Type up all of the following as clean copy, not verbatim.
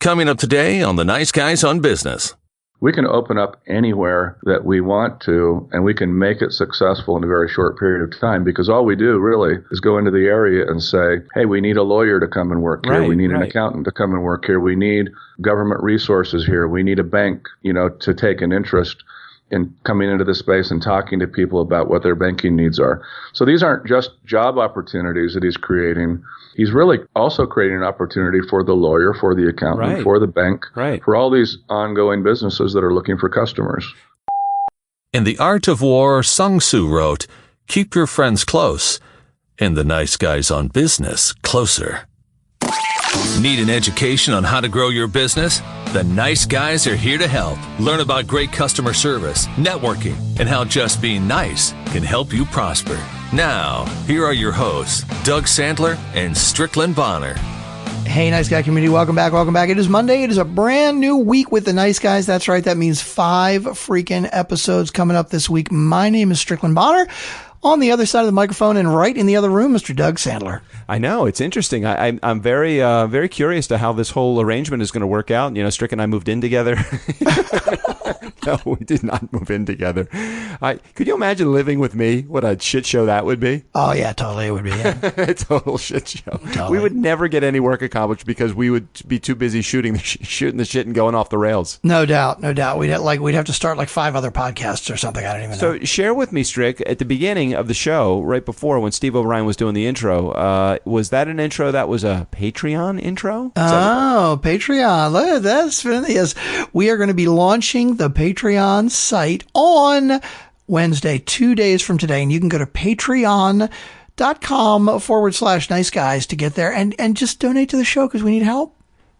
Coming up today on the Nice Guys on Business. We can open up anywhere that we want to, and we can make it successful in a very short period of time, because all we do really is go into the area and say, hey, we need a lawyer to come and work here. We need an accountant to come and work here. We need government resources here. We need a bank, to take an interest in coming into this space and talking to people about what their banking needs are. So these aren't just job opportunities that he's creating. He's really also creating an opportunity for the lawyer, for the accountant, for the bank, for all these ongoing businesses that are looking for customers. In The Art of War, Sun Tzu wrote, "Keep your friends close, and the nice guys on business closer." Need an education on how to grow your business? The Nice Guys are here to help. Learn about great customer service, networking, and how just being nice can help you prosper. Now, here are your hosts, Doug Sandler and Strickland Bonner. Hey, Nice Guy community. Welcome back. Welcome back. It is Monday. It is a brand new week with the Nice Guys. That's right. That means 5 freaking episodes coming up this week. My name is Strickland Bonner. On the other side of the microphone and right in the other room, Mr. Doug Sandler. I know. It's interesting. I'm very curious to how this whole arrangement is going to work out. Strick and I moved in together. No, we did not move in together. Could you imagine living with me? What a shit show that would be. Oh, yeah, totally. It would be. Yeah. A total shit show. Totally. We would never get any work accomplished because we would be too busy shooting the shit and going off the rails. No doubt. No doubt. We'd have to start like 5 other podcasts or something. I don't even know. So share with me, Strick, at the beginning of the show, right before when Steve O'Brien was doing the intro, was that an intro that was a Patreon intro? Oh, Patreon. Look, that's yes. We are going to be launching the Patreon site on Wednesday, 2 days from today. And you can go to patreon.com/nice guys to get there and just donate to the show because we need help.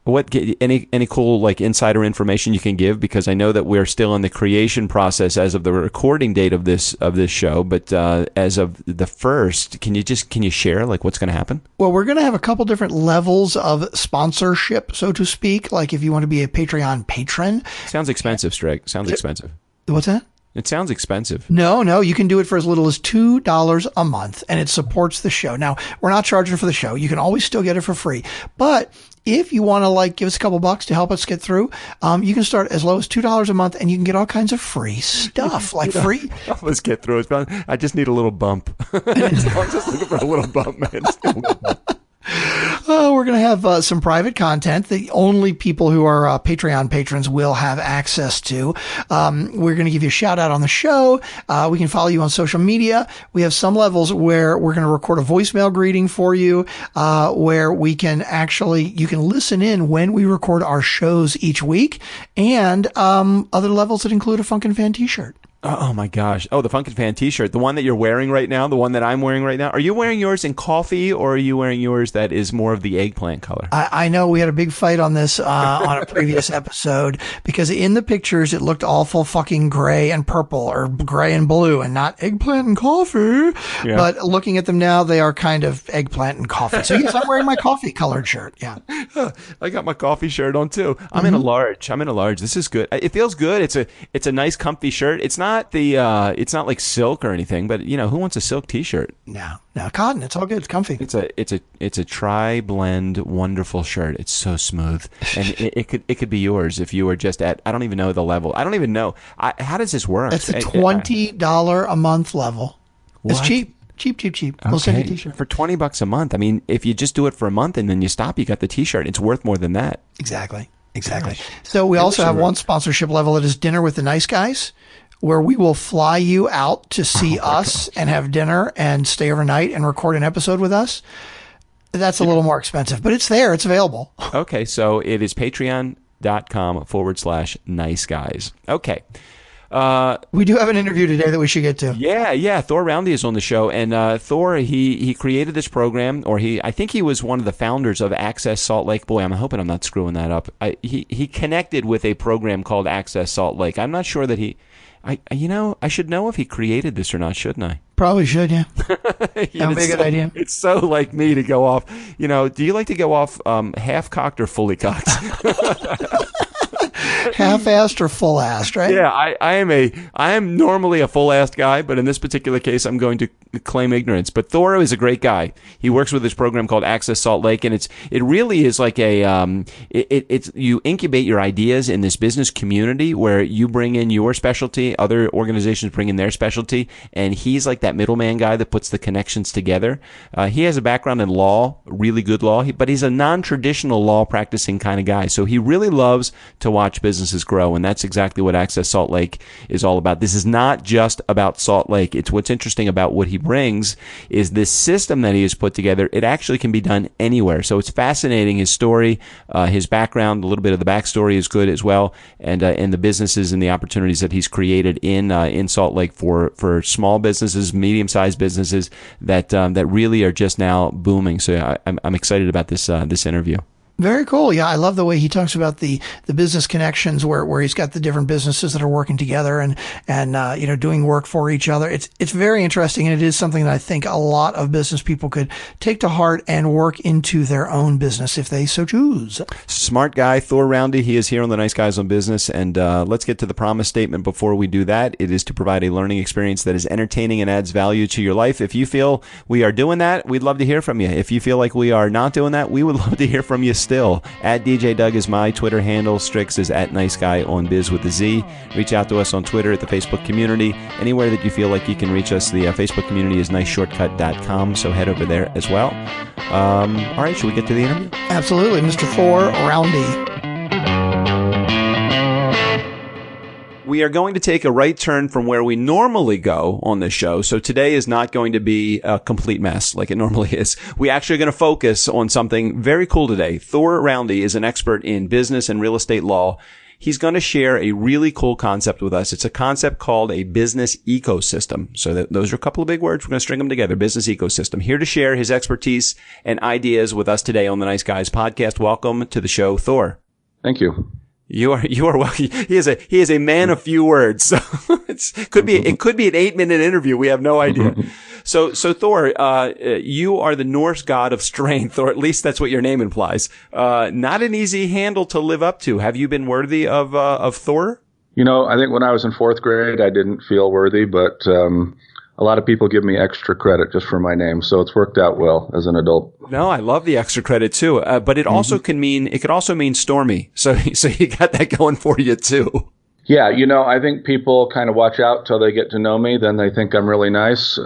What any cool like insider information you can give, because I know that we're still in the creation process as of the recording date of this show, but as of the first, can you share like what's going to happen? Well, we're going to have a couple different levels of sponsorship, so to speak. Like if you want to be a Patreon patron, sounds expensive, Strick. Sounds expensive. What's that? It sounds expensive. No, you can do it for as little as $2 a month, and it supports the show. Now, we're not charging for the show. You can always still get it for free. But if you want to like give us a couple bucks to help us get through, you can start as low as $2 a month, and you can get all kinds of free stuff, like free. Help us get through. I just need a little bump. I'm just looking for a little bump, man. We're going to have some private content that only people who are Patreon patrons will have access to. We're going to give you a shout out on the show. We can follow you on social media. We have some levels where we're going to record a voicemail greeting for you, where you can listen in when we record our shows each week, and other levels that include a Funkin' Fan t-shirt. Oh my gosh. Oh, the Funkin' Fan t-shirt. The one that you're wearing right now, the one that I'm wearing right now. Are you wearing yours in coffee, or are you wearing yours that is more of the eggplant color? I know we had a big fight on this on a previous episode, because in the pictures it looked awful fucking gray and purple, or gray and blue, and not eggplant and coffee. Yeah. But looking at them now, they are kind of eggplant and coffee. So yes, I'm wearing my coffee colored shirt. Yeah. I got my coffee shirt on too. I'm in a large. This is good. It feels good. It's a nice comfy shirt. It's not like silk or anything, but who wants a silk t-shirt? No, cotton. It's all good. It's comfy. It's a tri-blend wonderful shirt. It's so smooth, and it could be yours if you were just at, I don't even know the level. I don't even know. How does this work? It's the $20 a month level. What? It's cheap. Cheap. We'll send you a t-shirt for $20 a month. I mean, if you just do it for a month and then you stop, you got the t-shirt. It's worth more than that. Exactly. So we also have one sponsorship level that is Dinner with the Nice Guys, where we will fly you out to see us and have dinner and stay overnight and record an episode with us. That's a little more expensive, but it's there. It's available. Okay, so it is patreon.com/nice guys. Okay. We do have an interview today that we should get to. Yeah. Thor Roundy is on the show, and Thor, he created this program, or I think he was one of the founders of Access Salt Lake. Boy, I'm hoping I'm not screwing that up. He connected with a program called Access Salt Lake. I'm not sure that I should know if he created this or not, shouldn't I? Probably should, yeah. That would be a good idea. It's so like me to go off. Do you like to go off half-cocked or fully cocked? Half-assed or full-assed, right? Yeah, I am normally a full-assed guy, but in this particular case, I'm going to claim ignorance. But Thor is a great guy. He works with this program called Access Salt Lake, and it really is like it's you incubate your ideas in this business community where you bring in your specialty, other organizations bring in their specialty, and he's like that middleman guy that puts the connections together. He has a background in law, really good law, but he's a non-traditional law practicing kind of guy. So he really loves to watch businesses grow, and that's exactly what Access Salt Lake is all about. This is not just about Salt Lake. It's what's interesting about what he brings is this system that he has put together. It actually can be done anywhere. So it's fascinating. His story, his background, a little bit of the backstory is good as well, and the businesses and the opportunities that he's created in Salt Lake for small businesses, medium-sized businesses that really are just now booming. So I'm excited about this interview. Very cool. Yeah, I love the way he talks about the business connections where he's got the different businesses that are working together and doing work for each other. It's very interesting, and it is something that I think a lot of business people could take to heart and work into their own business if they so choose. Smart guy, Thor Roundy. He is here on the Nice Guys on Business, and let's get to the promise statement before we do that. It is to provide a learning experience that is entertaining and adds value to your life. If you feel we are doing that, we'd love to hear from you. If you feel like we are not doing that, we would love to hear from you still. At DJ Doug is my Twitter handle. Strix is at Nice Guy on Biz with a Z. Reach out to us on Twitter, at the Facebook community. Anywhere that you feel like you can reach us, the Facebook community is niceshortcut.com, so head over there as well. All right, should we get to the interview? Absolutely. Mr. Thor Roundy. We are going to take a right turn from where we normally go on this show. So today is not going to be a complete mess like it normally is. We actually are going to focus on something very cool today. Thor Roundy is an expert in business and real estate law. He's going to share a really cool concept with us. It's a concept called a business ecosystem. So those are a couple of big words. We're going to string them together. Business ecosystem. Here to share his expertise and ideas with us today on the Nice Guys podcast. Welcome to the show, Thor. Thank you. You are welcome. He is a man of few words. So it could be an 8-minute interview. We have no idea. So Thor, you are the Norse god of strength, or at least that's what your name implies. Not an easy handle to live up to. Have you been worthy of Thor? I think when I was in fourth grade, I didn't feel worthy, but a lot of people give me extra credit just for my name, so it's worked out well as an adult. No, I love the extra credit too, but it also could also mean stormy. So you got that going for you too. Yeah, I think people kind of watch out till they get to know me, then they think I'm really nice.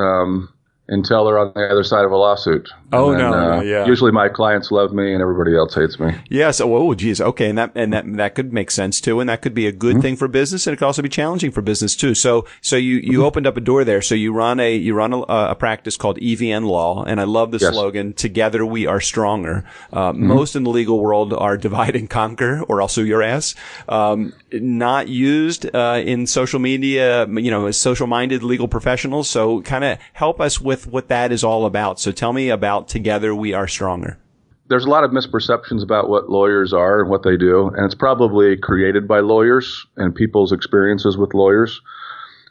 Until they're on the other side of a lawsuit. Yeah. Usually my clients love me and everybody else hates me. Yeah. So, geez. Okay. And that could make sense too. And that could be a good thing for business, and it could also be challenging for business too. So you opened up a door there. So you run a practice called EVN Law. And I love the slogan, together we are stronger. Most in the legal world are divide and conquer, or I'll sue your ass. Not used, in social media, as social minded legal professionals. So kind of help us with what that is all about. So tell me about Together We Are Stronger. There's a lot of misperceptions about what lawyers are and what they do, and it's probably created by lawyers and people's experiences with lawyers.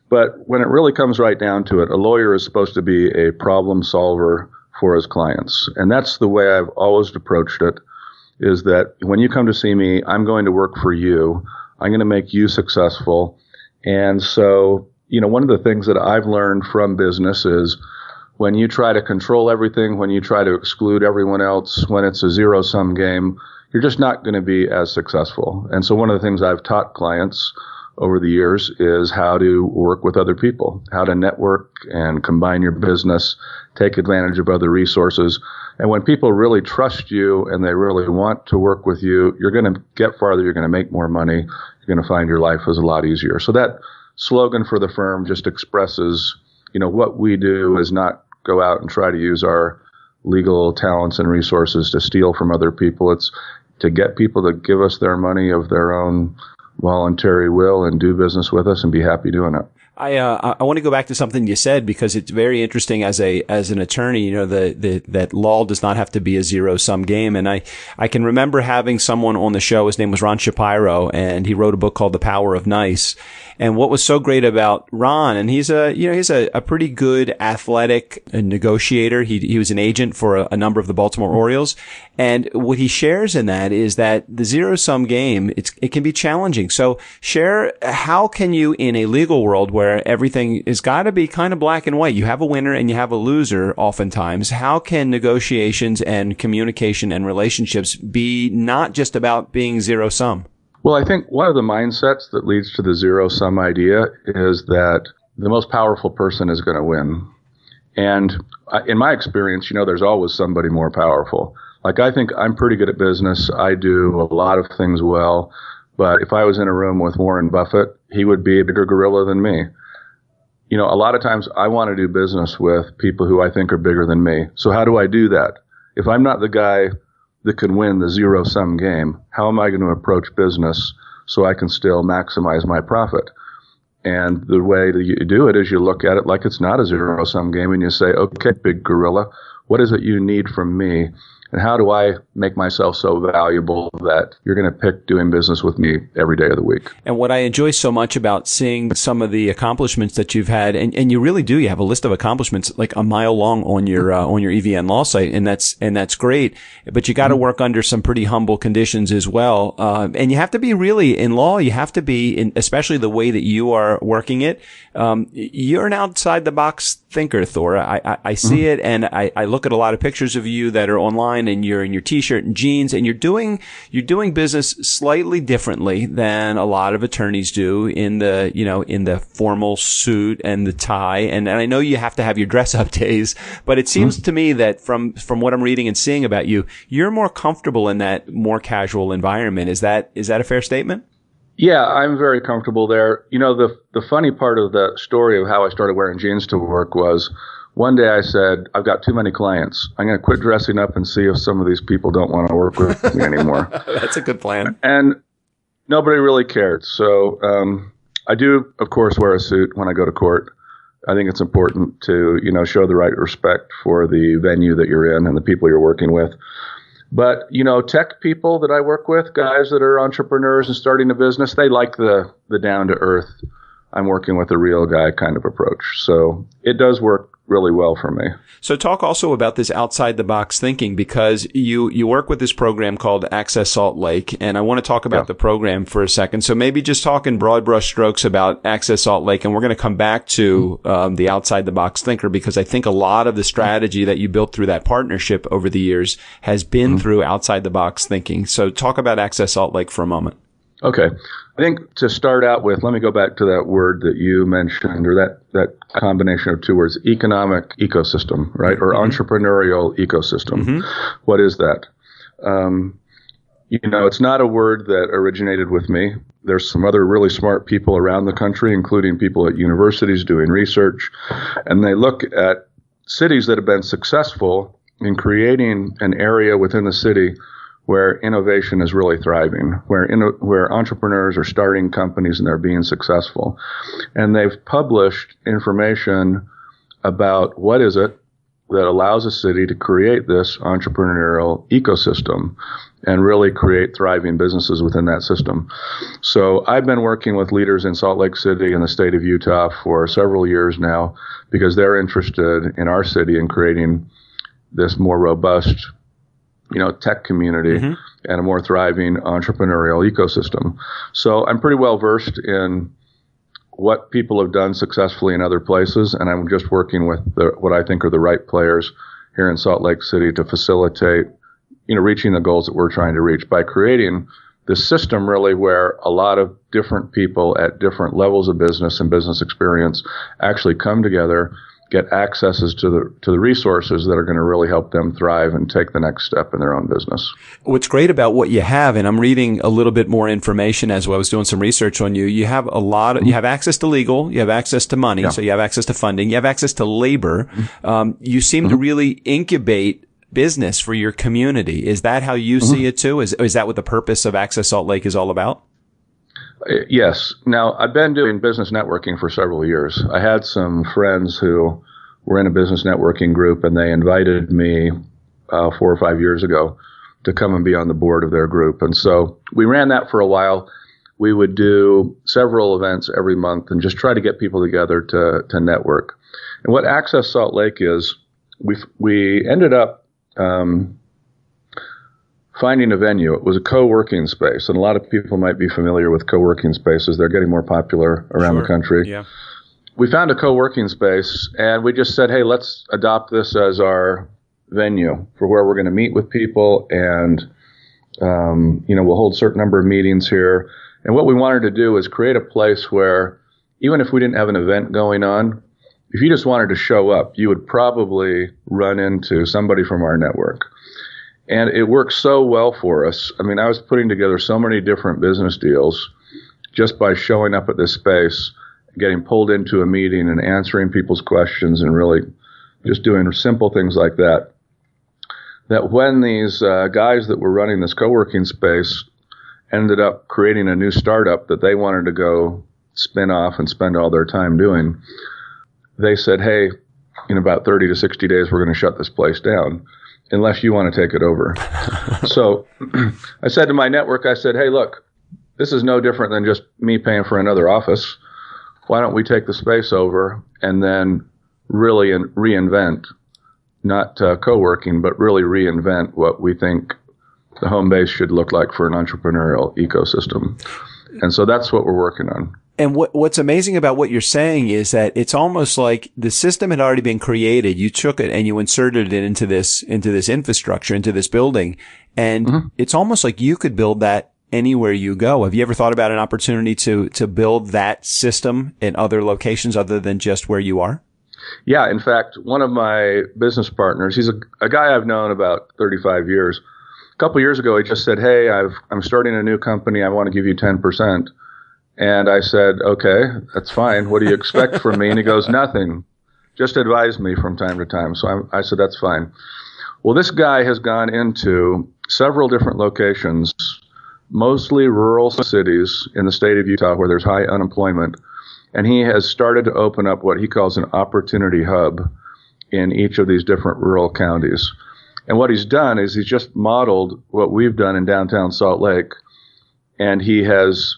But when it really comes right down to it, a lawyer is supposed to be a problem solver for his clients. And that's the way I've always approached it, is that when you come to see me, I'm going to work for you. I'm going to make you successful. And so, one of the things that I've learned from business is when you try to control everything, when you try to exclude everyone else, when it's a zero-sum game, you're just not going to be as successful. And so one of the things I've taught clients over the years is how to work with other people, how to network and combine your business, take advantage of other resources. And when people really trust you and they really want to work with you, you're going to get farther, you're going to make more money, you're going to find your life is a lot easier. So that slogan for the firm just expresses, what we do is not go out and try to use our legal talents and resources to steal from other people. It's to get people to give us their money of their own voluntary will and do business with us and be happy doing it. I want to go back to something you said because it's very interesting as an attorney, that law does not have to be a zero-sum game. And I can remember having someone on the show, his name was Ron Shapiro, and he wrote a book called The Power of Nice. And what was so great about Ron, and he's a pretty good athletic negotiator. He was an agent for a number of the Baltimore Orioles. And what he shares in that is that the zero-sum game, it can be challenging. So share, how can you, in a legal world where everything has got to be kind of black and white, you have a winner and you have a loser oftentimes, how can negotiations and communication and relationships be not just about being zero-sum? Well, I think one of the mindsets that leads to the zero-sum idea is that the most powerful person is going to win. And in my experience, there's always somebody more powerful. Like, I think I'm pretty good at business. I do a lot of things well. But if I was in a room with Warren Buffett, he would be a bigger gorilla than me. A lot of times I want to do business with people who I think are bigger than me. So how do I do that? If I'm not the guy that can win the zero-sum game, how am I going to approach business so I can still maximize my profit? And the way that you do it is you look at it like it's not a zero-sum game and you say, okay, big gorilla, what is it you need from me? And how do I make myself so valuable that you're going to pick doing business with me every day of the week? And what I enjoy so much about seeing some of the accomplishments that you've had, and you really do, you have a list of accomplishments like a mile long on your EVN law site, and that's great. But you got to work under some pretty humble conditions as well. And you have to be really, in law, you have to be, especially the way that you are working it. You're an outside the box thinker, Thor. I see it, and I look at a lot of pictures of you that are online, and you're in your t-shirt and jeans, and you're doing business slightly differently than a lot of attorneys do in the formal suit and the tie. And I know you have to have your dress up days, but it seems to me that from what I'm reading and seeing about you, you're more comfortable in that more casual environment. Is that a fair statement? Yeah, I'm very comfortable there. The funny part of the story of how I started wearing jeans to work was one day I said, I've got too many clients. I'm going to quit dressing up and see if some of these people don't want to work with me anymore. That's a good plan. And nobody really cared. So I do, of course, wear a suit when I go to court. I think it's important to, show the right respect for the venue that you're in and the people you're working with. But, tech people that I work with, guys that are entrepreneurs and starting a business, they like the down to earth, I'm working with a real guy kind of approach. So it does work really well for me. So talk also about this outside the box thinking, because you work with this program called Access Salt Lake, and I want to talk about the program for a second. So maybe just talk in broad brush strokes about Access Salt Lake, and we're going to come back to the outside the box thinker, because I think a lot of the strategy that you built through that partnership over the years has been through outside the box thinking. So talk about Access Salt Lake for a moment. Okay. I think to start out with, let me go back to that word that you mentioned, or that combination of two words, economic ecosystem, right? Or entrepreneurial ecosystem. What is that? It's not a word that originated with me. There's some other really smart people around the country, including people at universities doing research, and they look at cities that have been successful in creating an area within the city where innovation is really thriving, where entrepreneurs are starting companies and they're being successful. And they've published information about what is it that allows a city to create this entrepreneurial ecosystem and really create thriving businesses within that system. So I've been working with leaders in Salt Lake City and the state of Utah for several years now, because they're interested in our city in creating this more robust tech community and a more thriving entrepreneurial ecosystem. So I'm pretty well versed in what people have done successfully in other places, and I'm just working with what I think are the right players here in Salt Lake City to facilitate, reaching the goals that we're trying to reach by creating this system really where a lot of different people at different levels of business and business experience actually come together, get accesses to the resources that are going to really help them thrive and take the next step in their own business. What's great about what you have, and I'm reading a little bit more information as well, I was doing some research on you. You have you have access to legal, you have access to money, so you have access to funding, you have access to labor. You seem to really incubate business for your community. Is that how you see it too? Is that what the purpose of Access Salt Lake is all about? Yes. Now, I've been doing business networking for several years. I had some friends who were in a business networking group, and they invited me 4 or 5 years ago to come and be on the board of their group. And so we ran that for a while. We would do several events every month and just try to get people together to network. And what Access Salt Lake is, we ended up finding a venue. It was a co-working space, and a lot of people might be familiar with co-working spaces. They're getting more popular around the country. Yeah. We found a co-working space, and we just said, hey, let's adopt this as our venue for where we're going to meet with people, and we'll hold a certain number of meetings here. And what we wanted to do is create a place where, even if we didn't have an event going on, if you just wanted to show up, you would probably run into somebody from our network. And it worked so well for us. I mean, I was putting together so many different business deals just by showing up at this space, getting pulled into a meeting and answering people's questions and really just doing simple things like that. That when these guys that were running this co-working space ended up creating a new startup that they wanted to go spin off and spend all their time doing, they said, hey, in about 30 to 60 days, we're going to shut this place down unless you want to take it over. So I said to my network, I said, hey, look, this is no different than just me paying for another office. Why don't we take the space over and then really reinvent, not co-working, but really reinvent what we think the home base should look like for an entrepreneurial ecosystem. And so that's what we're working on. And what's amazing about what you're saying is that it's almost like the system had already been created. You took it and you inserted it into this infrastructure, into this building. And it's almost like you could build that anywhere you go. Have you ever thought about an opportunity to build that system in other locations other than just where you are? Yeah. In fact, one of my business partners, he's a guy I've known about 35 years. A couple of years ago, he just said, hey, I'm starting a new company. I want to give you 10%. And I said, okay, that's fine. What do you expect from me? And he goes, nothing. Just advise me from time to time. So I said, that's fine. Well, this guy has gone into several different locations, mostly rural cities in the state of Utah where there's high unemployment. And he has started to open up what he calls an opportunity hub in each of these different rural counties. And what he's done is he's just modeled what we've done in downtown Salt Lake. And he has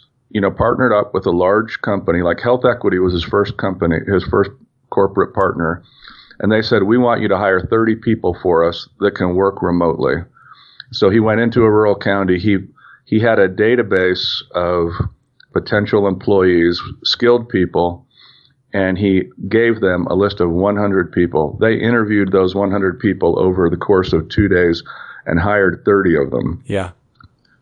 partnered up with a large company, like Health Equity was his first company, his first corporate partner. And they said, we want you to hire 30 people for us that can work remotely. So he went into a rural county. He had a database of potential employees, skilled people, and he gave them a list of 100 people. They interviewed those 100 people over the course of 2 days and hired 30 of them. Yeah.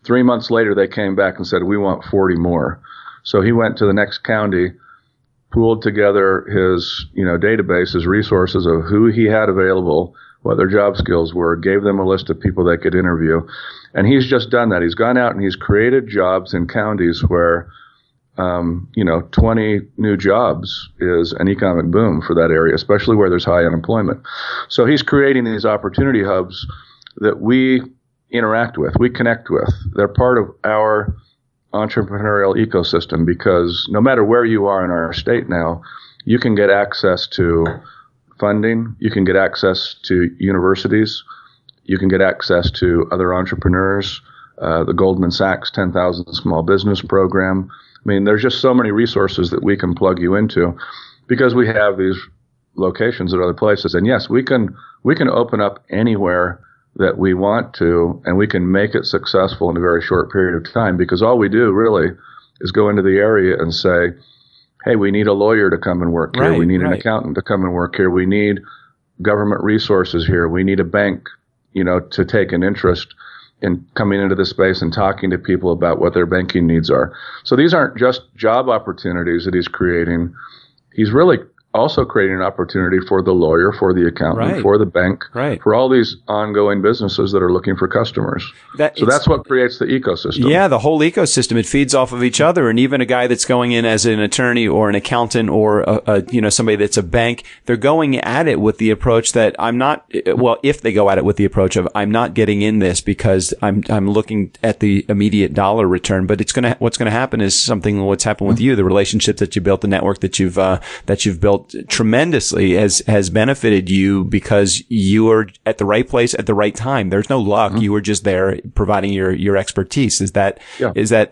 3 months later, they came back and said, we want 40 more. So he went to the next county, pooled together his, database, his resources of who he had available, what their job skills were, gave them a list of people they could interview. And he's just done that. He's gone out and he's created jobs in counties where, 20 new jobs is an economic boom for that area, especially where there's high unemployment. So he's creating these opportunity hubs that we interact with, we connect with. They're part of our entrepreneurial ecosystem because no matter where you are in our state now, you can get access to funding, you can get access to universities, you can get access to other entrepreneurs, the Goldman Sachs 10,000 Small Business Program. I mean, there's just so many resources that we can plug you into because we have these locations at other places. And yes, we can open up anywhere that we want to, and we can make it successful in a very short period of time because all we do really is go into the area and say, hey, we need a lawyer to come and work here. We need an accountant to come and work here. We need government resources here. We need a bank, to take an interest in coming into the space and talking to people about what their banking needs are. So these aren't just job opportunities that he's creating. He's really also creating an opportunity for the lawyer, for the accountant, for the bank, for all these ongoing businesses that are looking for customers. So that's what creates the ecosystem. Yeah, the whole ecosystem. It feeds off of each other. And even a guy that's going in as an attorney or an accountant or somebody that's a bank, they're going at it with the approach that if they go at it with the approach of I'm not getting in this because I'm looking at the immediate dollar return, but what's going to happen is what's happened with you, the relationships that you built, the network that you've built tremendously has benefited you because you were at the right place at the right time. There's no luck. You were just there providing your expertise. Is that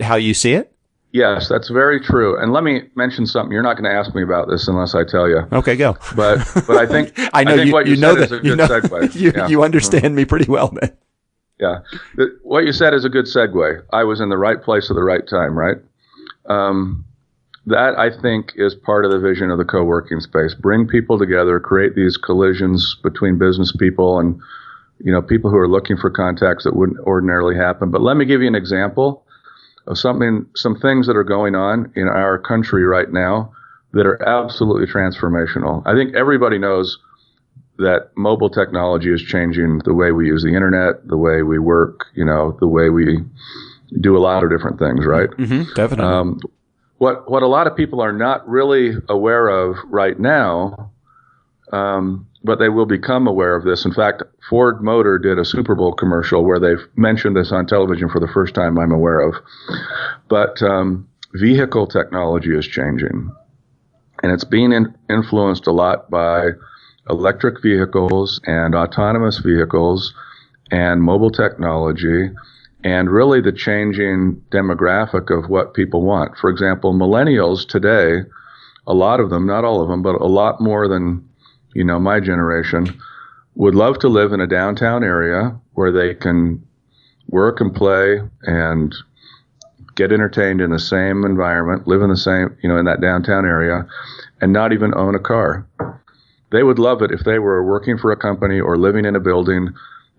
how you see it? Yes, that's very true. And let me mention something. You're not going to ask me about this unless I tell you. Okay, go. But I think I think what you said is a good segue. You understand me pretty well then. Yeah. What you said is a good segue. I was in the right place at the right time, right? That, I think, is part of the vision of the co-working space. Bring people together, create these collisions between business people and, people who are looking for contacts that wouldn't ordinarily happen. But let me give you an example of some things that are going on in our country right now that are absolutely transformational. I think everybody knows that mobile technology is changing the way we use the internet, the way we work, the way we do a lot of different things, right? Mm-hmm, definitely. What a lot of people are not really aware of right now, but they will become aware of this. In fact, Ford Motor did a Super Bowl commercial where they've mentioned this on television for the first time I'm aware of. But vehicle technology is changing, and it's being influenced a lot by electric vehicles and autonomous vehicles and mobile technology, and really the changing demographic of what people want. For example, millennials today, a lot of them, not all of them, but a lot more than, my generation, would love to live in a downtown area where they can work and play and get entertained in the same environment, live in the same, in that downtown area, and not even own a car. They would love it if they were working for a company or living in a building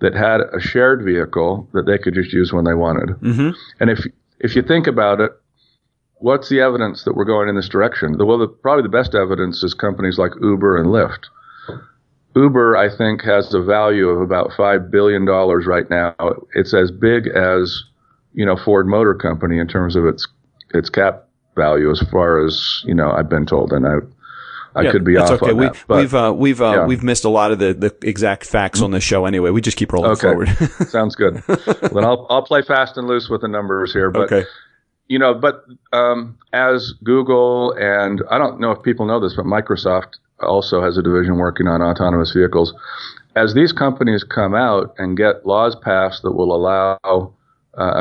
that had a shared vehicle that they could just use when they wanted. Mm-hmm. And if you think about it, what's the evidence that we're going in this direction? Probably the best evidence is companies like Uber and Lyft. Uber, I think, has a value of about $5 billion right now. It's as big as, Ford Motor Company in terms of its cap value, as far as, I've been told. And I could be off on that. But we've missed a lot of the exact facts on this show anyway. We just keep rolling forward. Sounds good. Then I'll play fast and loose with the numbers here. But, as Google, and I don't know if people know this, but Microsoft also has a division working on autonomous vehicles. As these companies come out and get laws passed that will allow,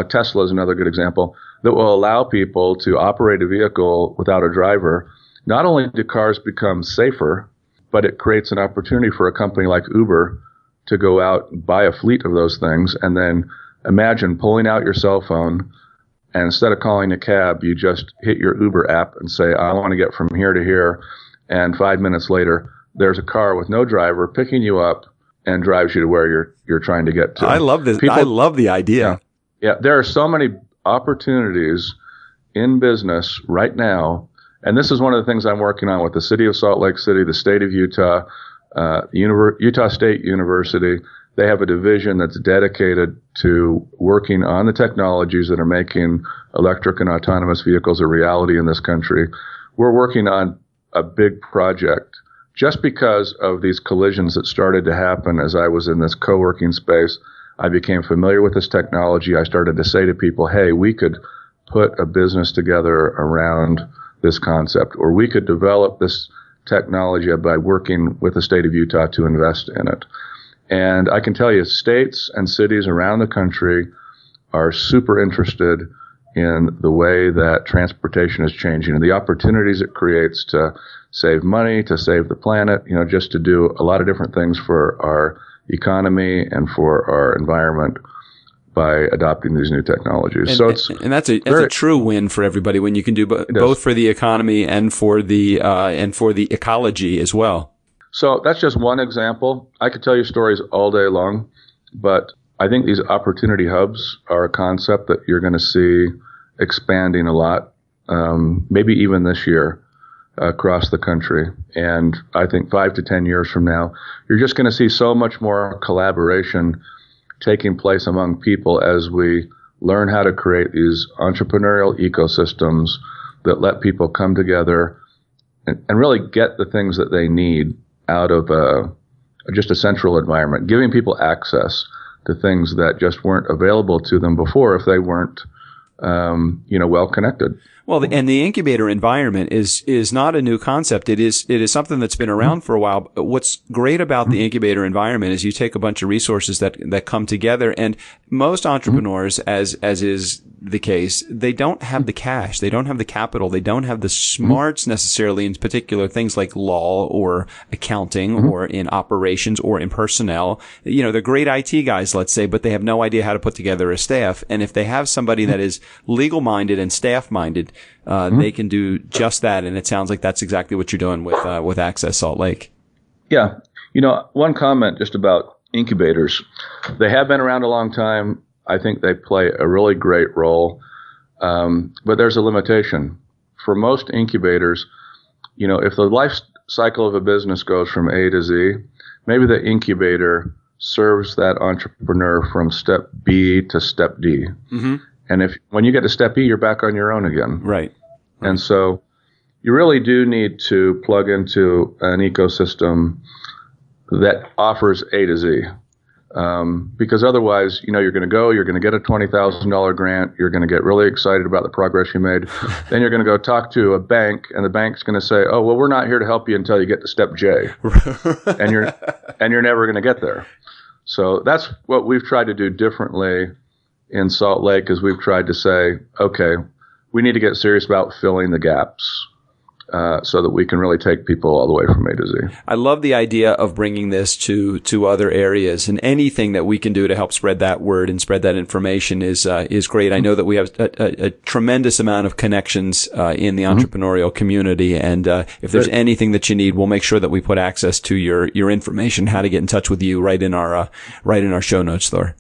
Tesla is another good example, that will allow people to operate a vehicle without a driver, not only do cars become safer, but it creates an opportunity for a company like Uber to go out and buy a fleet of those things. And then imagine pulling out your cell phone, and instead of calling a cab, you just hit your Uber app and say, I want to get from here to here. And 5 minutes later, there's a car with no driver picking you up and drives you to where you're trying to get to. I love this. I love the idea. Yeah. There are so many opportunities in business right now. And this is one of the things I'm working on with the city of Salt Lake City, the state of Utah, Utah State University. They have a division that's dedicated to working on the technologies that are making electric and autonomous vehicles a reality in this country. We're working on a big project just because of these collisions that started to happen as I was in this co-working space. I became familiar with this technology. I started to say to people, hey, we could put a business together around this concept, or we could develop this technology by working with the state of Utah to invest in it. And I can tell you, states and cities around the country are super interested in the way that transportation is changing and the opportunities it creates to save money, to save the planet, just to do a lot of different things for our economy and for our environment by adopting these new technologies. And that's a true win for everybody when you can do both for the economy and for the ecology as well. So that's just one example. I could tell you stories all day long, but I think these opportunity hubs are a concept that you're going to see expanding a lot, maybe even this year. across the country. And I think 5 to 10 years from now, you're just going to see so much more collaboration taking place among people as we learn how to create these entrepreneurial ecosystems that let people come together and really get the things that they need out of just a central environment, giving people access to things that just weren't available to them before if they weren't, well connected. Well, and the incubator environment is not a new concept. It is something that's been around for a while. But what's great about the incubator environment is you take a bunch of resources that come together, and most entrepreneurs, as is the case, they don't have the cash, they don't have the capital, they don't have the smarts necessarily in particular things like law or accounting or in operations or in personnel. They're great IT guys, let's say, but they have no idea how to put together a staff. And if they have somebody that is legal minded and staff minded, they can do just that. And it sounds like that's exactly what you're doing with Access Salt Lake. Yeah. One comment just about incubators. They have been around a long time. I think they play a really great role. But there's a limitation. For most incubators, if the life cycle of a business goes from A to Z, maybe the incubator serves that entrepreneur from step B to step D. Mm-hmm. And when you get to step E, you're back on your own again. Right. And so you really do need to plug into an ecosystem that offers A to Z. Because otherwise, you're going to get a $20,000 grant. You're going to get really excited about the progress you made. Then you're going to go talk to a bank, and the bank's going to say, "Oh, well, we're not here to help you until you get to step J," and you're never going to get there. So that's what we've tried to do differently in Salt Lake. Is we've tried to say, okay, we need to get serious about filling the gaps. So that we can really take people all the way from A to Z. I love the idea of bringing this to other areas, and anything that we can do to help spread that word and spread that information is great. I know that we have a tremendous amount of connections in the entrepreneurial community, and if there's anything that you need, we'll make sure that we put access to your information, how to get in touch with you, right in our show notes, Thor.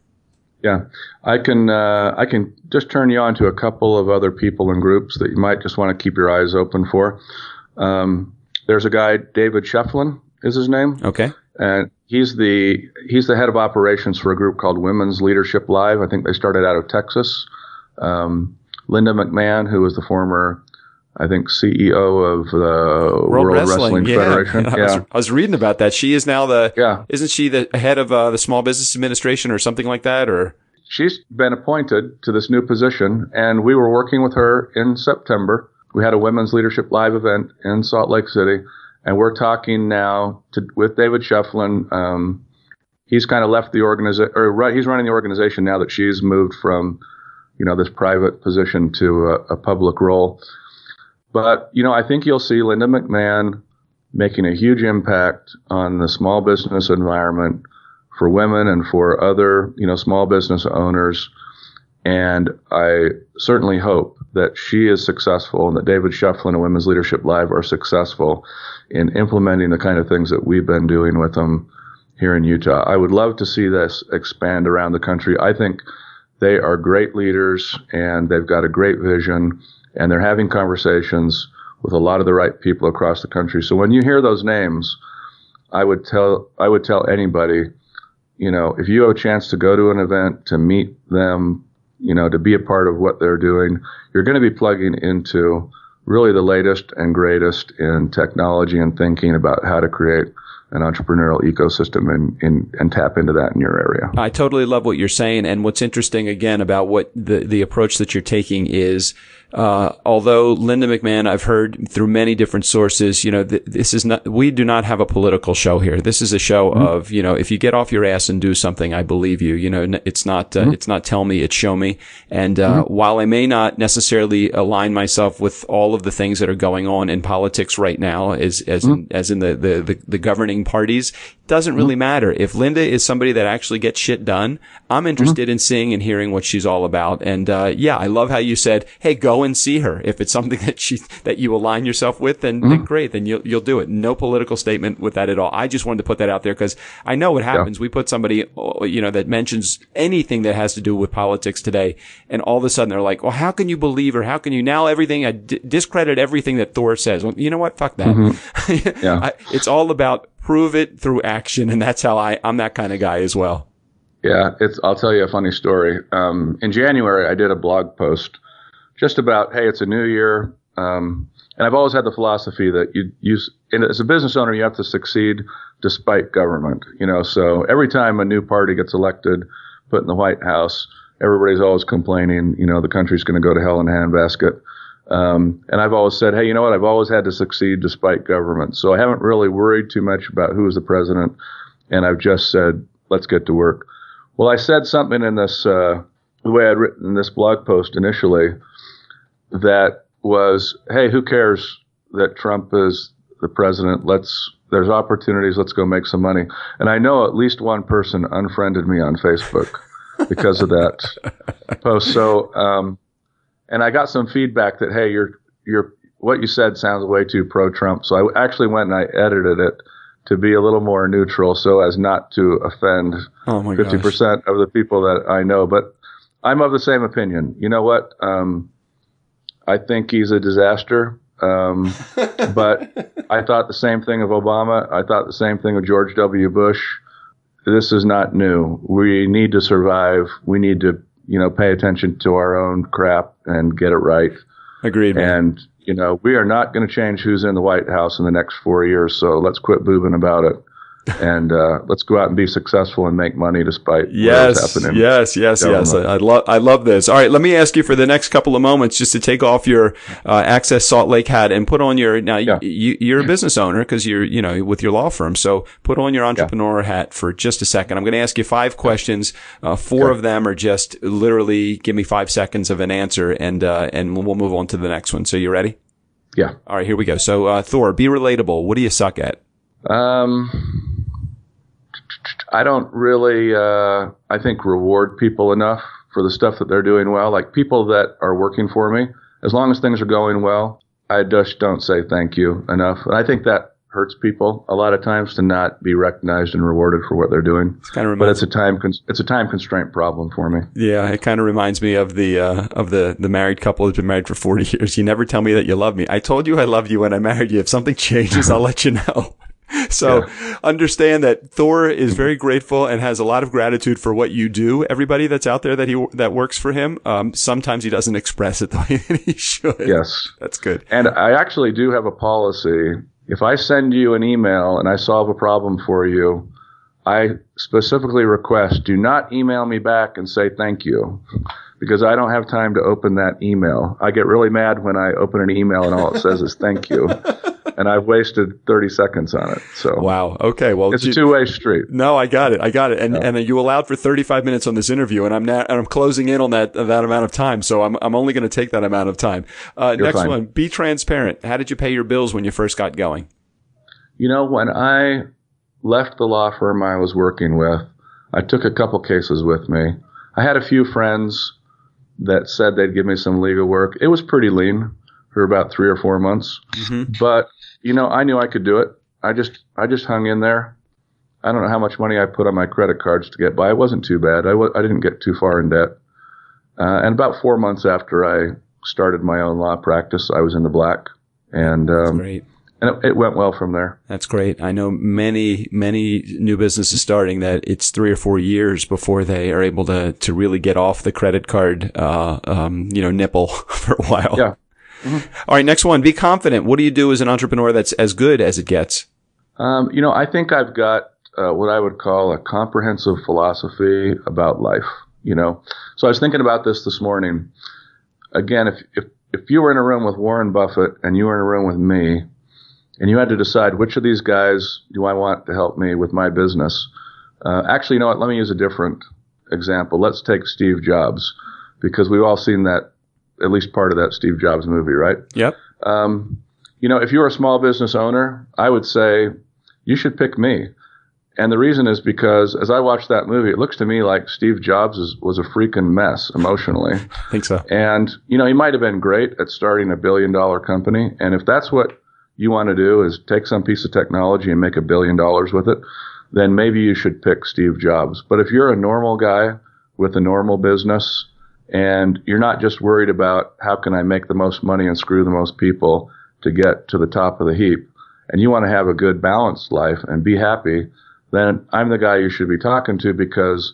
Yeah, I can just turn you on to a couple of other people and groups that you might just want to keep your eyes open for. There's a guy, David Shefflin is his name. Okay. And he's the head of operations for a group called Women's Leadership Live. I think they started out of Texas. Linda McMahon, who was the former, I think, CEO of the World Wrestling Federation. I was reading about that. She is now isn't she the head of the Small Business Administration or something like that? Or she's been appointed to this new position, and we were working with her in September. We had a Women's Leadership Live event in Salt Lake City, and we're talking now with David Shefflin. He's kind of left the organization, he's running the organization now that she's moved from, this private position to a public role. But, I think you'll see Linda McMahon making a huge impact on the small business environment for women and for other, small business owners. And I certainly hope that she is successful and that David Shefflin and Women's Leadership Live are successful in implementing the kind of things that we've been doing with them here in Utah. I would love to see this expand around the country. I think they are great leaders and they've got a great vision, and they're having conversations with a lot of the right people across the country. So when you hear those names, I would tell anybody, if you have a chance to go to an event, to meet them, to be a part of what they're doing, you're going to be plugging into really the latest and greatest in technology and thinking about how to create an entrepreneurial ecosystem and tap into that in your area. I totally love what you're saying. And what's interesting, again, about what the approach that you're taking is, although Linda McMahon, I've heard through many different sources, this is not, we do not have a political show here. This is a show of, if you get off your ass and do something, I believe you. It's not tell me, it's show me. And, while I may not necessarily align myself with all of the things that are going on in politics right now, as in the governing parties, doesn't really matter. If Linda is somebody that actually gets shit done, I'm interested in seeing and hearing what she's all about. And, I love how you said, hey, go go and see her. If it's something that you align yourself with, then great, then you'll do it. No political statement with that at all. I just wanted to put that out there because I know what happens. We put somebody, that mentions anything that has to do with politics today, and all of a sudden they're like, well, how can you believe, or how can you now discredit everything that Thor says? Well, you know what? Fuck that. Yeah. It's all about prove it through action, and that's how I'm that kind of guy as well. Yeah, I'll tell you a funny story. In January, I did a blog post just about, hey, it's a new year. And I've always had the philosophy that as a business owner, you have to succeed despite government. So every time a new party gets elected, put in the White House, everybody's always complaining, the country's going to go to hell in a handbasket. And I've always said, hey, you know what? I've always had to succeed despite government. So I haven't really worried too much about who is the president. And I've just said, let's get to work. Well, I said something in this, the way I'd written in this blog post initially, that was, hey, who cares that Trump is the president? There's opportunities. Let's go make some money. And I know at least one person unfriended me on Facebook because of that post. So, and I got some feedback that, hey, what you said sounds way too pro-Trump. So I actually went and I edited it to be a little more neutral so as not to offend 50% of the people that I know. But I'm of the same opinion. You know what? I think he's a disaster. But I thought the same thing of Obama. I thought the same thing of George W. Bush. This is not new. We need to survive. We need to, pay attention to our own crap and get it right. Agreed, man. And, we are not going to change who's in the White House in the next 4 years. So let's quit boobing about it. And let's go out and be successful and make money despite what's happening. Yes. I love this. All right, let me ask you for the next couple of moments just to take off your Access Salt Lake hat and put on your you're a business owner because you're with your law firm. So put on your entrepreneur hat for just a second. I'm going to ask you 5 questions. 4 of them are just literally give me 5 seconds of an answer, and we'll move on to the next one. So you ready? Yeah. All right, here we go. So Thor, be relatable. What do you suck at? I don't really, I think, reward people enough for the stuff that they're doing well. Like people that are working for me, as long as things are going well, I just don't say thank you enough. And I think that hurts people a lot of times to not be recognized and rewarded for what they're doing. But it's a time constraint problem for me. Yeah, it kind of reminds me of the married couple who's been married for 40 years. You never tell me that you love me. I told you I loved you when I married you. If something changes, I'll let you know. So understand that Thor is very grateful and has a lot of gratitude for what you do. Everybody that's out there that works for him, sometimes he doesn't express it the way that he should. Yes. That's good. And I actually do have a policy. If I send you an email and I solve a problem for you, I specifically request do not email me back and say thank you, because I don't have time to open that email. I get really mad when I open an email and all it says is thank you. And I've wasted 30 seconds on it. So wow. Okay. Well, it's a two-way street. No, I got it. And you allowed for 35 minutes on this interview, and I'm closing in on that amount of time. So I'm only going to take that amount of time. Next fine. one. Be transparent. How did you pay your bills when you first got going? When I left the law firm I was working with, I took a couple cases with me. I had a few friends that said they'd give me some legal work. It was pretty lean for about 3 or 4 months. Mm-hmm. But, I knew I could do it. I just hung in there. I don't know how much money I put on my credit cards to get by. It wasn't too bad. I didn't get too far in debt. And about 4 months after I started my own law practice, I was in the black. And, that's great. And it went well from there. That's great. I know many new businesses starting that it's 3 or 4 years before they are able to really get off the credit card, nipple for a while. Yeah. Mm-hmm. All right. Next one. Be confident. What do you do as an entrepreneur that's as good as it gets? I think I've got what I would call a comprehensive philosophy about life. So I was thinking about this morning. Again, if you were in a room with Warren Buffett and you were in a room with me, and you had to decide which of these guys do I want to help me with my business. Actually, you know what? Let me use a different example. Let's take Steve Jobs, because we've all seen that, at least part of that Steve Jobs movie, right? Yep. If you're a small business owner, I would say you should pick me. And the reason is because as I watched that movie, it looks to me like Steve Jobs was a freaking mess emotionally. I think so. And, you know, he might have been great at starting a $1 billion company. And if that's what you want to do is take some piece of technology and make $1 billion with it, then maybe you should pick Steve Jobs. But if you're a normal guy with a normal business and you're not just worried about how can I make the most money and screw the most people to get to the top of the heap, and you want to have a good balanced life and be happy, then I'm the guy you should be talking to, because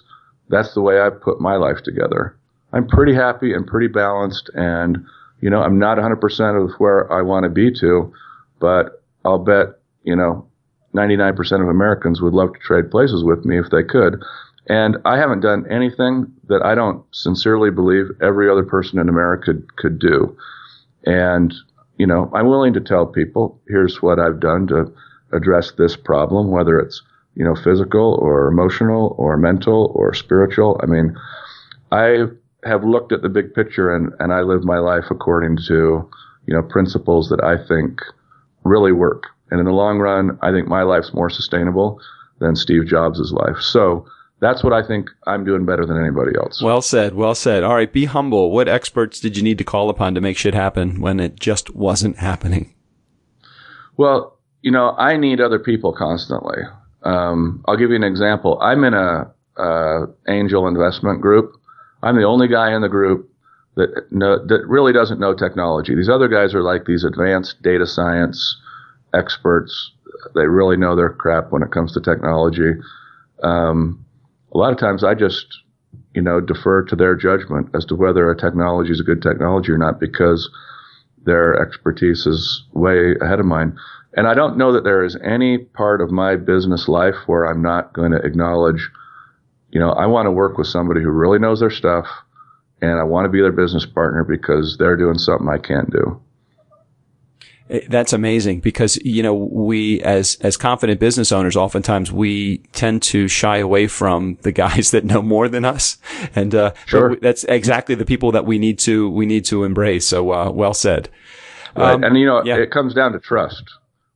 that's the way I put my life together. I'm pretty happy and pretty balanced, and, you know, I'm not 100% of where I want to be to, but I'll bet, you know, 99% of Americans would love to trade places with me if they could. And I haven't done anything that I don't sincerely believe every other person in America could do. And, you know, I'm willing to tell people, here's what I've done to address this problem, whether it's, you know, physical or emotional or mental or spiritual. I mean, I have looked at the big picture and I live my life according to, you know, principles that I think really work. And in the long run, I think my life's more sustainable than Steve Jobs' life. So that's what I think I'm doing better than anybody else. Well said. Well said. All right. Be humble. What experts did you need to call upon to make shit happen when it just wasn't happening? Well, you know, I need other people constantly. I'll give you an example. I'm in a angel investment group. I'm the only guy in the group that really doesn't know technology. These other guys are like these advanced data science experts. They really know their crap when it comes to technology. A lot of times I just, you know, defer to their judgment as to whether a technology is a good technology or not, because their expertise is way ahead of mine. And I don't know that there is any part of my business life where I'm not going to acknowledge, you know, I want to work with somebody who really knows their stuff, and I want to be their business partner because they're doing something I can't do. That's amazing, because, you know, we as confident business owners, oftentimes we tend to shy away from the guys that know more than us. And, sure. That's exactly the people that we need to embrace. So, well said. Right. And, you know, yeah. It comes down to trust.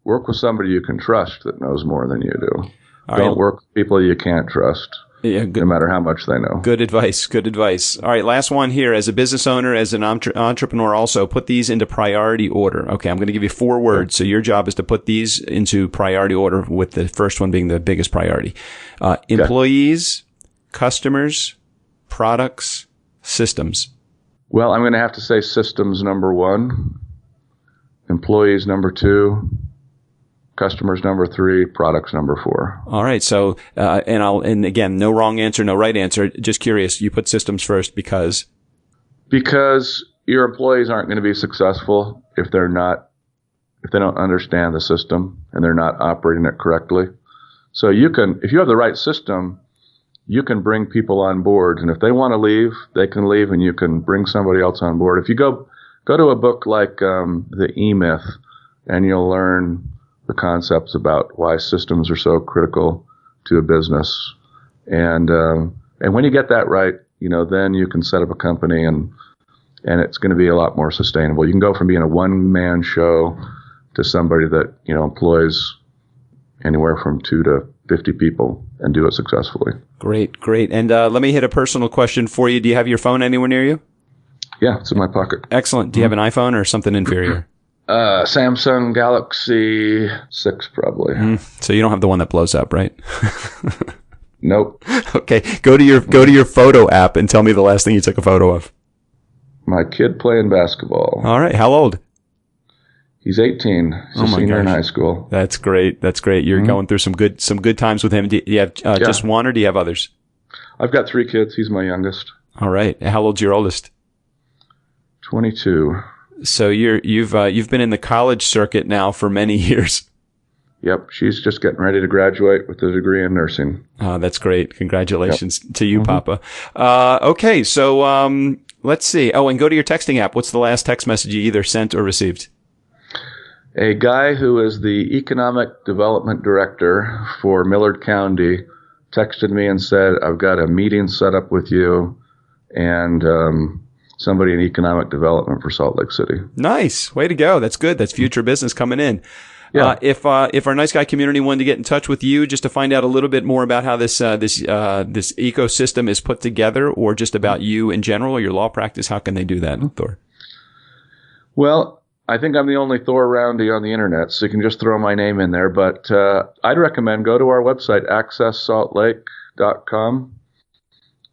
Work with somebody you can trust that knows more than you do. Don't work with people you can't trust. Yeah, no matter how much they know. Good advice. Good advice. All right. Last one here. As a business owner, as an entrepreneur also, put these into priority order. Okay. I'm going to give you 4 words. So your job is to put these into priority order, with the first one being the biggest priority. Employees, customers, products, systems. Well, I'm going to have to say systems number 1, employees number 2, customers number 3, products number 4. All right. So, and again, no wrong answer, no right answer. Just curious. You put systems first because your employees aren't going to be successful if they don't understand the system and they're not operating it correctly. So if you have the right system, you can bring people on board. And if they want to leave, they can leave, and you can bring somebody else on board. If you go to a book like, The E-Myth, and you'll learn the concepts about why systems are so critical to a business. And when you get that right, you know, then you can set up a company and it's going to be a lot more sustainable. You can go from being a one-man show to somebody that, you know, employs anywhere from 2 to 50 people and do it successfully. Great. And let me hit a personal question for you. Do you have your phone anywhere near you? Yeah, it's in my pocket. Excellent. Do you have an iPhone or something inferior? Samsung Galaxy 6, probably. So you don't have the one that blows up, right? Nope. Okay. Go to your photo app and tell me the last thing you took a photo of. My kid playing basketball. All right. How old? He's 18. He's a senior in high school. That's great. You're going through some good times with him. Do you have just one, or do you have others? I've got 3 kids. He's my youngest. All right. How old's your oldest? 22. So you've been in the college circuit now for many years. Yep. She's just getting ready to graduate with a degree in nursing. Oh, that's great. Congratulations to you, Papa. Okay. So, let's see. Oh, and go to your texting app. What's the last text message you either sent or received? A guy who is the economic development director for Millard County texted me and said, I've got a meeting set up with you and, somebody in economic development for Salt Lake City. Nice. Way to go. That's good. That's future business coming in. Yeah. If our Nice Guy community wanted to get in touch with you just to find out a little bit more about how this ecosystem is put together, or just about you in general or your law practice, how can they do that, Thor? Well, I think I'm the only Thor Roundy on the internet, so you can just throw my name in there. But I'd recommend go to our website, accesssaltlake.com,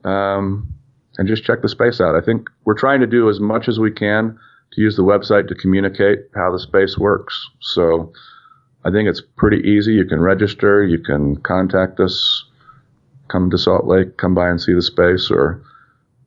and just check the space out. I think we're trying to do as much as we can to use the website to communicate how the space works. So I think it's pretty easy. You can register, you can contact us, come to Salt Lake, come by and see the space, or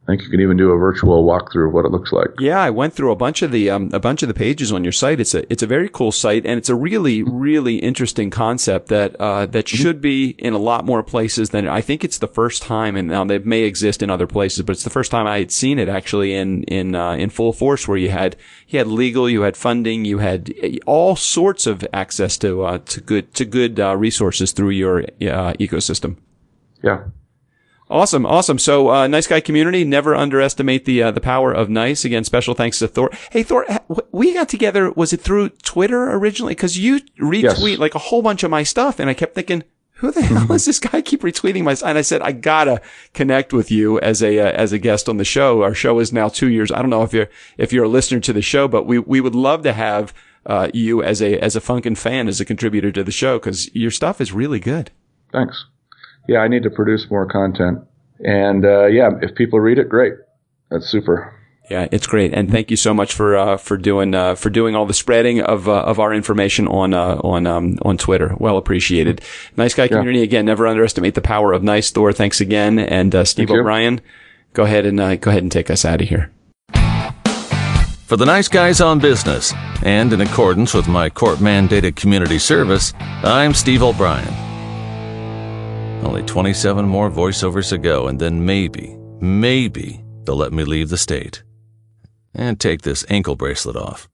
I think you can even do a virtual walkthrough of what it looks like. Yeah, I went through a bunch of the pages on your site. It's a very cool site, and it's a really, really interesting concept that should be in a lot more places than I think it's the first time. And now they may exist in other places, but it's the first time I had seen it actually in full force, where you had legal, you had funding, you had all sorts of access to good resources through your ecosystem. Yeah. Awesome. So, Nice Guy community, never underestimate the power of nice. Again, special thanks to Thor. Hey, Thor, we got together, was it through Twitter originally? Cause you retweet like a whole bunch of my stuff, and I kept thinking, who the hell is this guy keep retweeting my stuff? And I said, I gotta connect with you as a guest on the show. Our show is now 2 years. I don't know if you're a listener to the show, but we would love to have, you as a Funkin' fan, as a contributor to the show, cause your stuff is really good. Thanks. Yeah, I need to produce more content. And if people read it, great. That's super. Yeah, it's great. And thank you so much for doing all the spreading of our information on Twitter. Well appreciated. Nice Guy community, again, never underestimate the power of nice. Thor, thanks again. And Steve O'Brien, go ahead and take us out of here. For the Nice Guys on Business, and in accordance with my court-mandated community service, I'm Steve O'Brien. Only 27 more voiceovers to go, and then maybe they'll let me leave the state and take this ankle bracelet off.